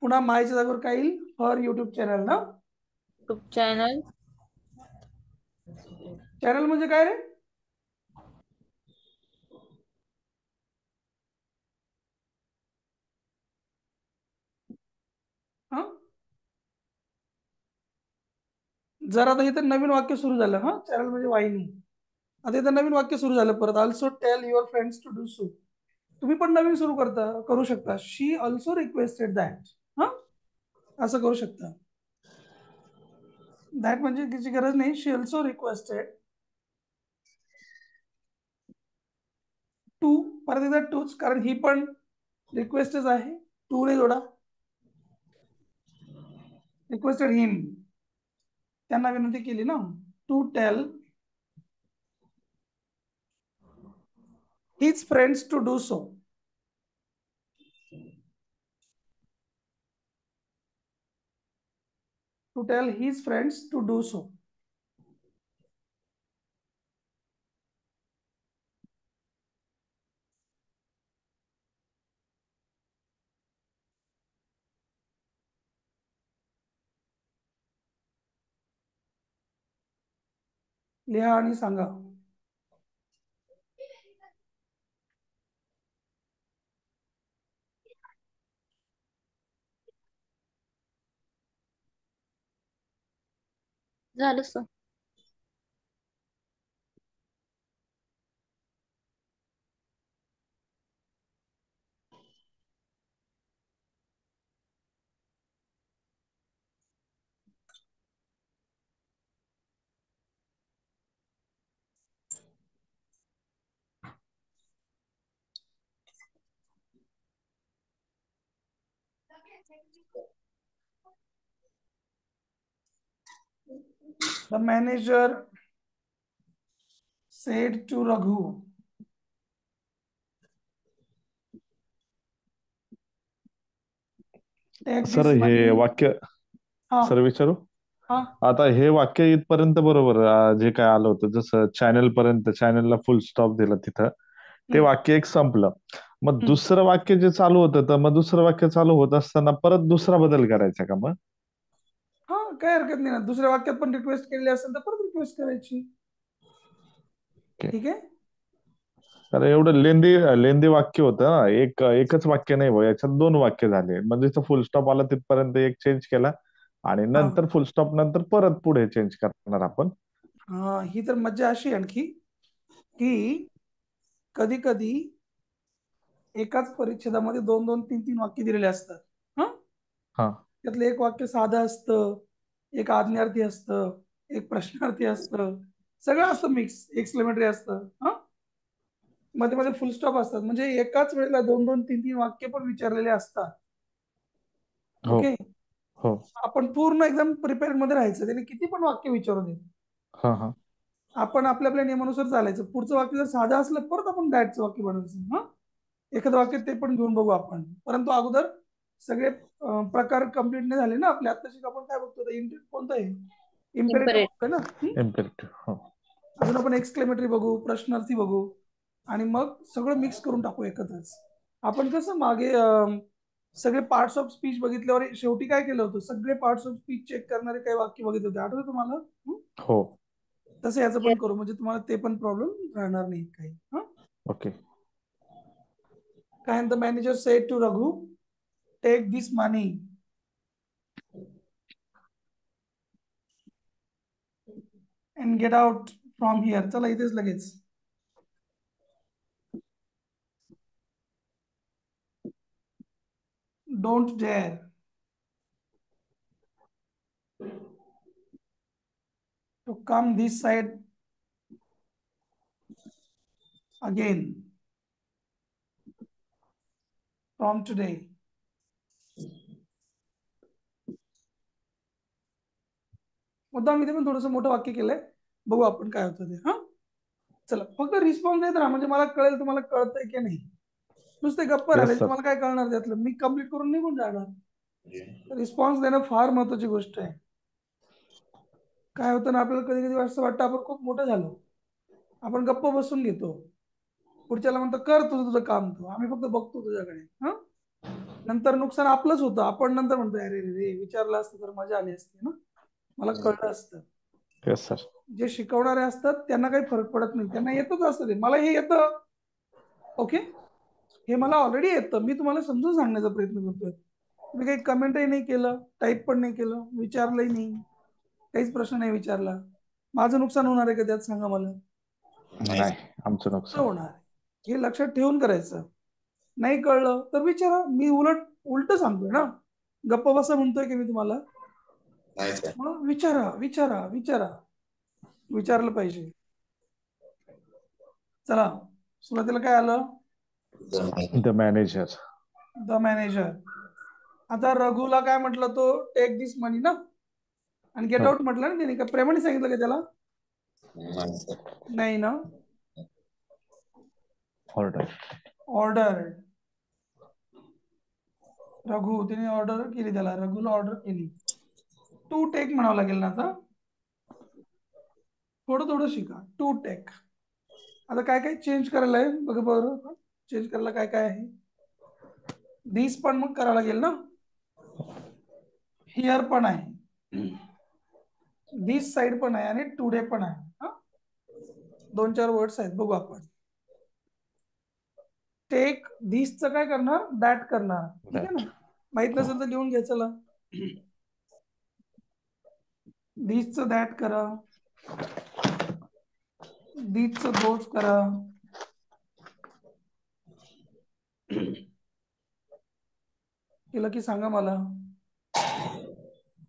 पुन्हा मायच्या जागेवर काय येईल? हर युट्यूब चॅनल ना. YouTube channel. चॅनल म्हणजे काय रे? हा, जर आता इथं नवीन वाक्य सुरू झालं, हा चॅनल म्हणजे वाहिनी. आता इथं नवीन वाक्य सुरू झालं परत. Also tell your friends to do so. तुम्ही पण नवीन सुरू करू शकता. She also requested that. हा, असं करू शकता. दॅट म्हणजे त्याची गरज नाही. She also requested to. परत एकदा टूच, कारण ही पण रिक्वेस्टच आहे. टू ने जोडा. रिक्वेस्टेड हिम, त्यांना विनंती केली ना. To tell his friends to do so. To tell his friends to do so. लिहा आणि सांगा. झालं sir. The manager said to Raghu. Take sir this हे money. वाक्य हा सर विचारू. हा आता हे वाक्य इथपर्यंत बरोबर जे काय आलं होतं, जसं चॅनल पर्यंत, चॅनलला फुल स्टॉप दिला तिथं, ते हम्म, वाक्य एक संपलं. मग हम्म. दुसरं वाक्य जे चालू होतं, तर मग दुसरं वाक्य चालू होत असताना परत दुसरा बदल करायचा का मग? हा, काय हरकत नाही ना. दुसऱ्या वाक्यात पण रिक्वेस्ट केली असेल तर परत रिक्वेस्ट करायची. Okay. ठीक आहे. तर एवढं लेंदी वाक्य होतं ना, एकच वाक्य नाही भाऊ, याच्यात 2 वाक्य झाले. म्हणजे फुल स्टॉप आला तिथपर्यंत एक चेंज केला आणि हा नंतर फुल स्टॉप नंतर परत पुढे चेंज करणार आपण. ही तर मज्जा अशी आणखी की कधी कधी एकाच परिच्छेदामध्ये 2-2, 3-3 वाक्य दिलेले असतात. हा हा त्यातलं एक वाक्य साधं असतं, एक आज्ञार्थी असतं, एक प्रश्नार्थी असतं, सगळं असतं मिक्स, एक्सक्लेमेटरी असतं. हा मध्ये मध्ये फुल स्टॉप असतात. म्हणजे एकाच वेळेला 2-2, 3-3 वाक्य पण विचारलेले असतात. हो ओके, हो आपण पूर्ण एकदम प्रिपेअर्ड मध्ये राहायचं. त्याने किती पण वाक्य विचारू दे, हा हा आपण आपल्या आपल्या नियमानुसार चालायचं. पुढचं वाक्य जर साधं असलं परत आपण दॅटचं वाक्य बनवायचं. हा एखादं वाक्य ते पण घेऊन बघू आपण. परंतु अगोदर सगळे प्रकार कंप्लीट नाही झाले ना आपले. आत्ताशी आपण काय बघतो, कोणतं आहे, इम्पेरेटिव्ह Imperative. बघतोय ना. इम्पेरेटिव्ह. हो अजून आपण एक्सक्लेमेटरी बघू, प्रश्नार्थी बघू, आणि मग सगळं मिक्स करून टाकू एकत्रच. आपण कसं मागे सगळे पार्ट्स ऑफ स्पीच बघितल्यावर शेवटी काय केलं होतं, सगळे पार्ट्स ऑफ स्पीच चेक करणारे काही वाक्य बघितले होते, आठवतं तुम्हाला? हो तसं याचं Yes. पण करू, म्हणजे तुम्हाला ते पण प्रॉब्लेम राहणार नाही काही. हा ओके काय, the manager said to Raghu, take this money and get out from here. चला इथेच लगेच. Don't dare to come this side again from today. मुद्दाम इथे पण थोडंसं मोठं वाक्य केलंय, बघू आपण काय होतं ते. हा चला, फक्त रिस्पॉन्स देत राहा, म्हणजे मला कळेल तुम्हाला कळतंय की नाही. नुसते गप्प राहिले येस सर. तुम्हाला काय कळणार त्यातलं, मी कम्प्लीट करून निघून जाणार. रिस्पॉन्स देणं फार महत्वाची गोष्ट आहे. काय होतं ना, आपल्याला कधी कधी असं वाटतं आपण खूप मोठं झालो, आपण गप्प बसून घेतो, पुढच्याला म्हणतो कर तुझं तुझं काम, तू आम्ही फक्त बघतो तुझ्याकडे. हा नंतर नुकसान आपलंच होतं. आपण नंतर म्हणतो अरे रे, विचारलं असतं तर मजा आली असती ना, मला कळलं असतं. Yes sir. जे शिकवणारे असतात त्यांना काही फरक पडत नाही, त्यांना येतच असतं ते. मला हे येतं, ओके, हे मला ऑलरेडी येतं, मी तुम्हाला समजून सांगण्याचा प्रयत्न करतोय. तुम्ही काही कमेंटही नाही केलं, टाईप पण नाही केलं, विचारलंही नाही, काहीच प्रश्न नाही विचारला. माझं नुकसान होणार आहे का त्यात, सांगा मला? नाही, आमचं तर नुकसान. होणार. हे लक्षात ठेवून करायचं. नाही कळलं तर विचारा. मी उलट सांगतोय ना, गप्प बसा म्हणतोय की मी तुम्हाला? नाही सर. मग विचारा विचारा विचारा, विचारलं पाहिजे. चला, सुरुवातीला काय आलं, द मॅनेजर. The manager. आता रघुला काय म्हटलं, तो टेक दिस मनी ना, आणि गेट हो आउट म्हटलं ना त्याने. का प्रेमाने सांगितलं का त्याला? नाही सर. नाही ना. ऑर्डर. ऑर्डर, रघु तिने ऑर्डर केली, त्याला रघुला ऑर्डर केली. टू टेक म्हणावं लागेल ना आता, थोडं थोडं शिका. To take. आता काय काय चेंज करायला आहे बघा बरं, चेंज करायला काय काय आहे. दिस पण मग करावं लागेल ना, हिअर पण आहे, दिस साइड पण आहे, आणि टुडे पण आहे. हा 2-4 वर्ड्स आहेत, बघू आपण. टेक दिसचं काय करणार, दॅट करणार. ठीक आहे ना, माहित नसेल तर लिहून घ्या. चला, दिसचं दॅट करा, दिसचं दोच करा. केलं की सांगा मला.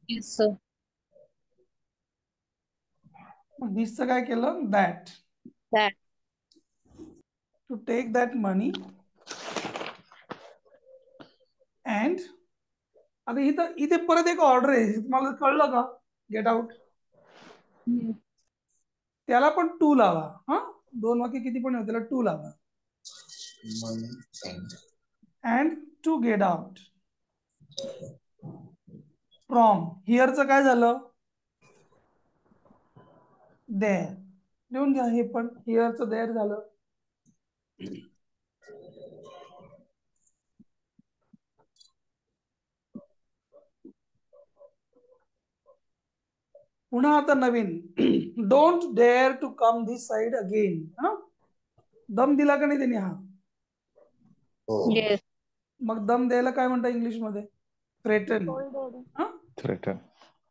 Yes, sir. मग दिसचं काय केलं, that. That. To take that money and, आता इथं इथे परत एक ऑर्डर आहे, तुम्हाला कळलं का, गेट आउट. Hmm. त्याला पण टू लावा. हा 2 वाक्य किती पण आहे, त्याला टू लावा. And to get out from हिअरचं काय झालं, देअर. लिहून घ्या हे पण, हिअरचं देअर झालं. पुन्हा आता नवीन, don't dare to come this side again. हा दम दिला का नाही त्यांनी, हा. हो. Yes. मग दम द्यायला काय म्हणतात इंग्लिश मध्ये, थ्रेटन. हा थ्रेटन.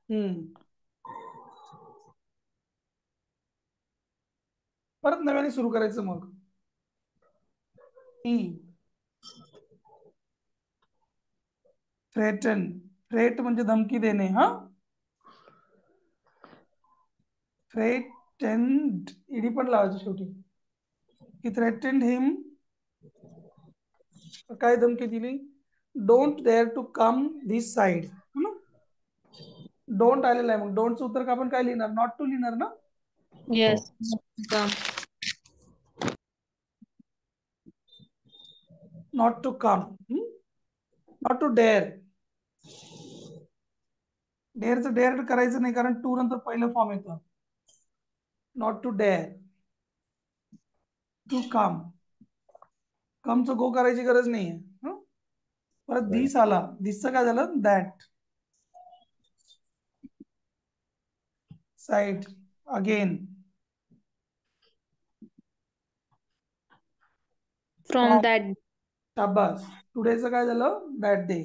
हम्म परत नव्याने सुरू करायचं मग. थ्रेटन, थ्रेट म्हणजे धमकी देणे. हा, थ्रेटेंड, ईडी पण लावायचं शेवटी. ही थ्रेटेंड हिम, काय धमकी दिली? Don't dare to come this side. Don't आलेला आहे, मग डोंटचं उत्तर का आपण काय लिहिणार? नॉट टू लिहिणार ना. Yes. Not to come, not to dare. डेअरचं डेअर करायचं नाही, कारण टू नंतर पहिलं फॉर्म येतं. Not to dare to come. कमचं गो करायची गरज नाहीये. परत दिस आला, दिसचं काय झालं? That side again. From that. शाबास. टुडेचं काय झालं? That day.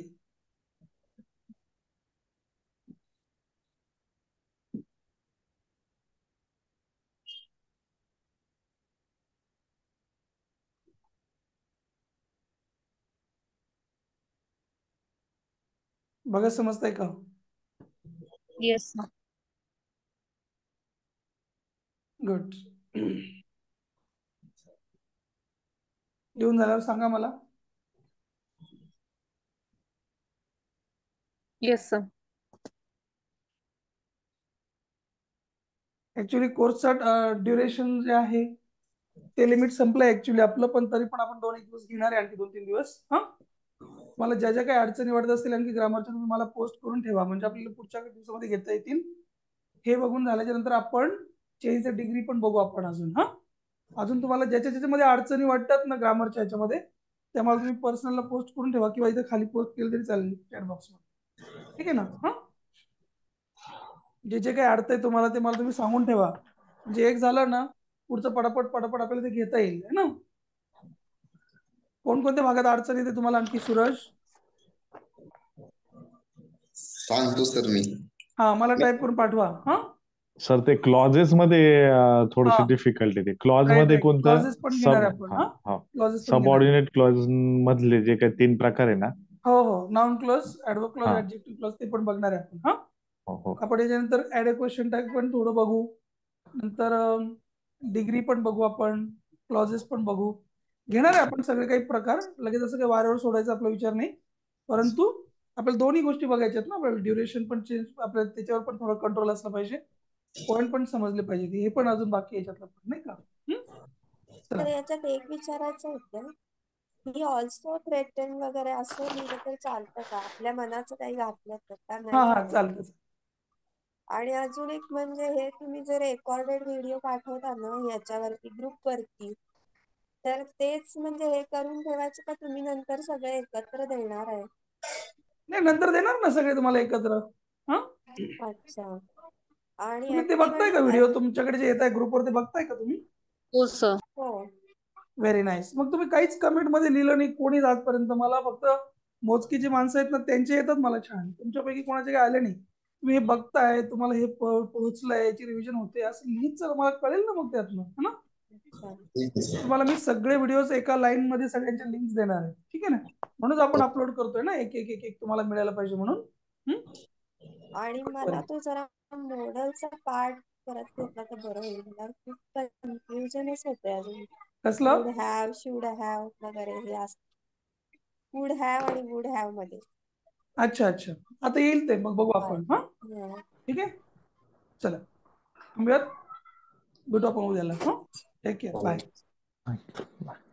बघा, समजतंय का? येस. गुड. लिहून झाल्यावर सांगा मला. Yes sir. ऍक्च्युली कोर्सचा ड्युरेशन जे आहे ते लिमिट संपलंय ऍक्च्युली आपलं, पण तरी पण आपण 2-1 दिवस घेणार आहे, आणखी 2-3 दिवस. हा, मला ज्या ज्या काही अडचणी वाटत असतील आणखी ग्रामरच्या, तुम्ही मला पोस्ट करून ठेवा, म्हणजे आपल्याला पुढच्या दिवसामध्ये घेता येतील. हे बघून झाल्याच्या नंतर आपण चेंज द डिग्री पण बघू आपण अजून. हा, अजून तुम्हाला ज्याच्या ज्याच्यामध्ये अडचणी वाटतात ना ग्रामरच्या ह्याच्यामध्ये, त्यामुळे तुम्ही पर्सनलला पोस्ट करून ठेवा किंवा इथे खाली पोस्ट केलं तरी चालेल चॅट बॉक्समध्ये. ठीक आहे ना. हा, जे जे काही अडतंय तुम्हाला ते मला तुम्ही सांगून ठेवा, म्हणजे एक झालं ना पुढचं पटापट पटापट आपल्याला ते घेता येईल, है ना. कोणकोणत्या भागात अडचण येते तुम्हाला आणखी, सूरज? सांगतो सर मी. हा, मला टाईप करून पाठवा. हा सर, ते क्लॉजेस मध्ये थोडीशी हा, डिफिकल्ट येते. क्लॉज राईट मध्ये राईट. कोणतं? क्लॉजेस पण घेणार सब आहे आपण. हा हा, हा क्लॉजेस पण घेणार आहे. सबऑर्डिनेट क्लॉज मधले जे काही 3 प्रकार आहे ना. हो हो, नाउन क्लॉज, ऍडवर्ब क्लॉज, हा ऍडजेक्टिव्ह क्लॉज, ते पण बघणार आहे आपण. हा, हो हो आपण याच्यानंतर ऍड अ क्वेश्चन टॅग पण थोडं बघू, नंतर डिग्री पण बघू आपण, क्लॉजेस पण बघू. घेणार आहे आपण सगळे काही प्रकार, लगेच असं काही वाऱ्यावर सोडायचा आपला विचार नाही, परंतु आपल्याला दोन्ही गोष्टी बघायच्या आहेत ना. आपल्याला ड्युरेशन पण चेंज, आपल्याला त्याच्यावर पण थोडं कंट्रोल असला पाहिजे, पॉईंट पण समजले पाहिजे, हे पण अजून बाकी याच्यातलं पण, नाही का. चला. तर याच्यात एक विचारायचं होतं, ही ऑल्सो थ्रेटन वगैरे असं लिहिलं तर चालतं का? आपल्या मनाचं काही घातलं तर का हा नाही हा, चालत? चालतं. आणि अजून एक म्हणजे, हे तुम्ही जर रेकॉर्डेड व्हिडिओ पाठवता ना याच्यावरती ग्रुपवरती, तर तेच म्हणजे हे करून ठेवायचं का तुम्ही नंतर सगळे एकत्र देणार आहे? नाही, नंतर देणार ना सगळे तुम्हाला एकत्र. हा, अच्छा. आणि तुम्ही ते बघताय का व्हिडिओ? तुमच्याकडे जे येत आहे ग्रुपवर, ते बघताय का तुम्ही? हो सर. हो. Very nice. मग तुम्ही काहीच कमेंट मध्ये लिहिलं नाही कोणी आजपर्यंत. मला फक्त मोजकी जी माणसं आहेत ना त्यांचे येतात मला छान, तुमच्यापैकी कोणाचे काय आले नाही. तुम्ही हे बघताय, तुम्हाला हे पोहोचलंय, याची रिव्हिजन होते, असं लिहित चला, मला कळेल ना मग त्यातनं, है ना. अच्छा. ठीक आहे सर. तुम्हाला मी सगळे व्हिडिओज एका लाईन मध्ये सगळ्यांच्या लिंक्स देणार आहे, ठीक आहे ना. म्हणून आपण अपलोड करतोय ना, एक एक एक एक तुम्हाला मिळायला पाहिजे म्हणून. आणि मला तो जरा मॉडेलचा पार्ट परत घेतला तर बरं होईल. मला खूप कन्फ्युजनच होते अजून. कसलं? वुड हॅव, शुड हॅव वगैरे हे असतं. वुड हॅव आणि वुड हॅव मध्ये. अच्छा अच्छा, आता येईल ते, मग बघू आपण. हा, ठीक आहे, चला थांबूयात, भेटू आपण उद्याला. हा, टेक केअर, बाय. Bye.